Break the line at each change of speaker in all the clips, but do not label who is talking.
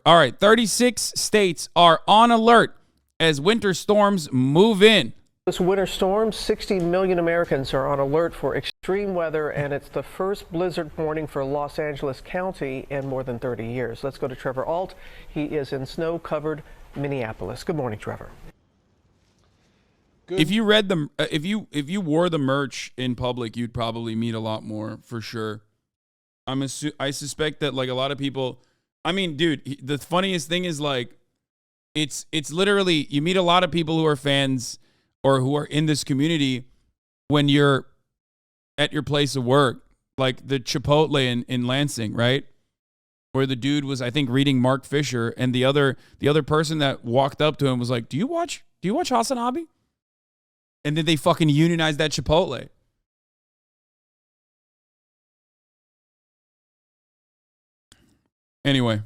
All right, 36 states are on alert as winter storms move in.
This winter storm, 60 million Americans are on alert for extreme weather, and it's the first blizzard warning for Los Angeles County in more than 30 years. Let's go to Trevor Alt. He is in snow-covered Minneapolis. Good morning, Trevor.
If you read the, if you wore the merch in public, you'd probably meet a lot more for sure. I suspect that like a lot of people. I mean, dude, the funniest thing is like, it's literally you meet a lot of people who are fans or who are in this community when you're at your place of work, like the Chipotle in Lansing, right? Where the dude was, I think, reading Mark Fisher, and the other person that walked up to him was like, "Do you watch Hasanabi?" And then they fucking unionized that Chipotle. Anyway.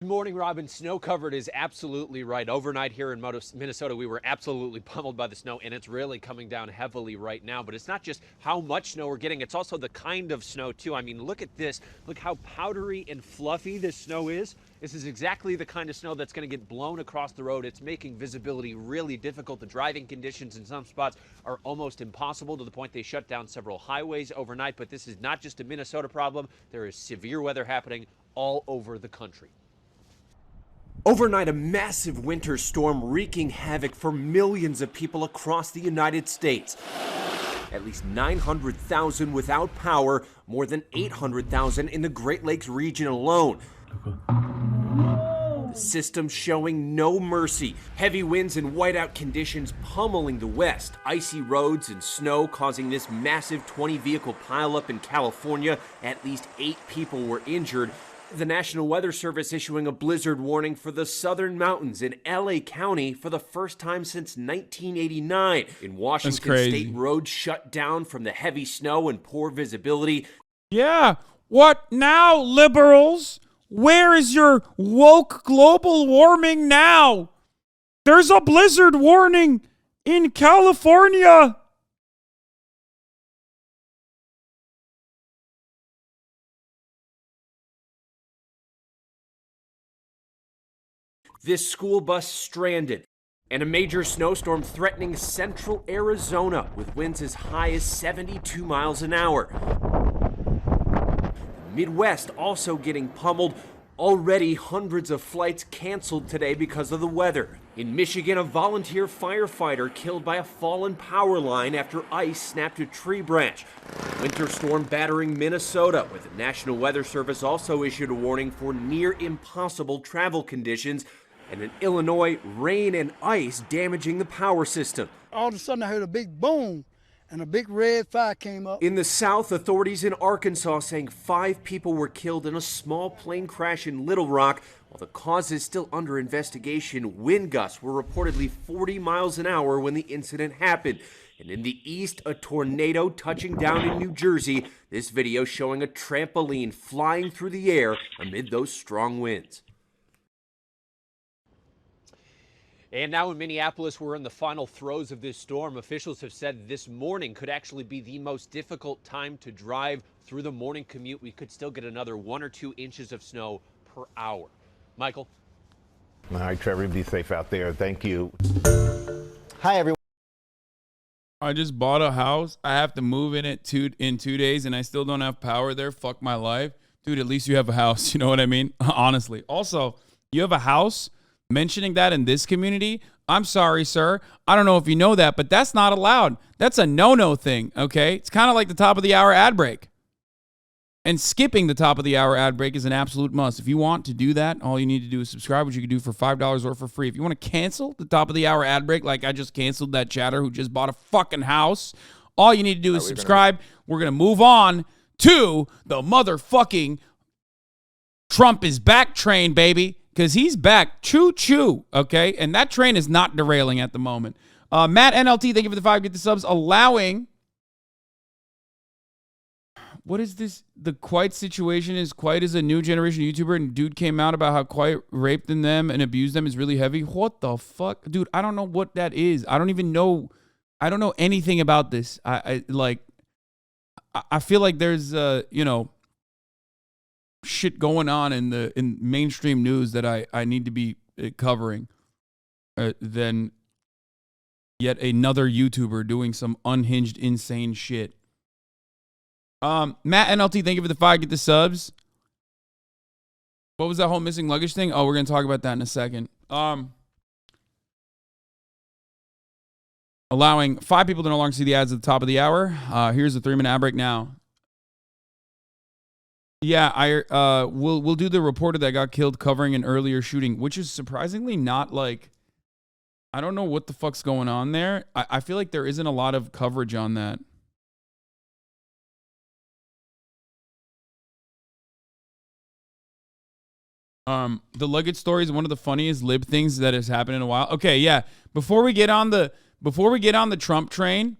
Good morning, Robin. Snow covered is absolutely right. Overnight here in Minnesota, we were absolutely pummeled by the snow, and it's really coming down heavily right now. But it's not just how much snow we're getting, it's also the kind of snow, too. I mean, look at this. Look how powdery and fluffy this snow is. This is exactly the kind of snow that's going to get blown across the road. It's making visibility really difficult. The driving conditions in some spots are almost impossible, to the point they shut down several highways overnight. But this is not just a Minnesota problem. There is severe weather happening all over the country.
Overnight, a massive winter storm wreaking havoc for millions of people across the United States. At least 900,000 without power, more than 800,000 in the Great Lakes region alone. The system showing no mercy. Heavy winds and whiteout conditions pummeling the west. Icy roads and snow causing this massive 20-vehicle pileup in California. At least 8 people were injured. The National Weather Service issuing a blizzard warning for the southern mountains in LA County for the first time since 1989. In Washington State, roads shut down from the heavy snow and poor visibility.
Yeah, what now, liberals? Where is your woke global warming now? There's a blizzard warning in California.
This school bus stranded, and a major snowstorm threatening central Arizona with winds as high as 72 miles an hour. The Midwest also getting pummeled. Already hundreds of flights canceled today because of the weather. In Michigan, a volunteer firefighter killed by a fallen power line after ice snapped a tree branch. Winter storm battering Minnesota, where the National Weather Service also issued a warning for near impossible travel conditions. And in Illinois, rain and ice damaging the power system.
All of a sudden I heard a big boom and a big red fire came up.
In the South, authorities in Arkansas saying 5 people were killed in a small plane crash in Little Rock. While the cause is still under investigation, wind gusts were reportedly 40 miles an hour when the incident happened. And in the east, a tornado touching down in New Jersey. This video showing a trampoline flying through the air amid those strong winds.
And now in Minneapolis, we're in the final throes of this storm. Officials have said this morning could actually be the most difficult time to drive through the morning commute. We could still get another 1 or 2 inches of snow per hour. Michael?
All right, Trevor, be safe out there. Thank you. Hi, everyone.
I just bought a house. I have to move in it in 2 days, and I still don't have power there. Fuck my life. Dude, at least you have a house. You know what I mean? Honestly. Also, you have a house. Mentioning that in this community, I'm sorry, sir. I don't know if you know that, but that's not allowed. That's a no-no thing, okay? It's kind of like the top of the hour ad break. And skipping the top of the hour ad break is an absolute must. If you want to do that, all you need to do is subscribe, which you can do for $5 or for free. If you want to cancel the top of the hour ad break, like I just canceled that chatter who just bought a fucking house, all you need to do is subscribe. We're going to move on to the motherfucking Trump is back train, baby. Because he's back. Choo-choo, okay? And that train is not derailing at the moment. Matt NLT, thank you for the 5. Get the subs. Allowing... What is this? The Quiet situation is Quiet is a new generation YouTuber, and dude came out about how Quiet raped them and abused them is really heavy. What the fuck? Dude, I don't know what that is. I don't even know. I don't know anything about this. I feel like there's, shit going on in mainstream news that I need to be covering than yet another YouTuber doing some unhinged, insane shit. Matt NLT, thank you for the 5. Get the subs. What was that whole missing luggage thing? Oh, we're gonna talk about that in a second. Allowing 5 people to no longer see the ads at the top of the hour. Here's a 3-minute ad break now. Yeah, we'll do the reporter that got killed covering an earlier shooting, which is surprisingly not like, I don't know what the fuck's going on there. I feel like there isn't a lot of coverage on that. The luggage story is one of the funniest lib things that has happened in a while. Okay, yeah. Before we get on the Trump train,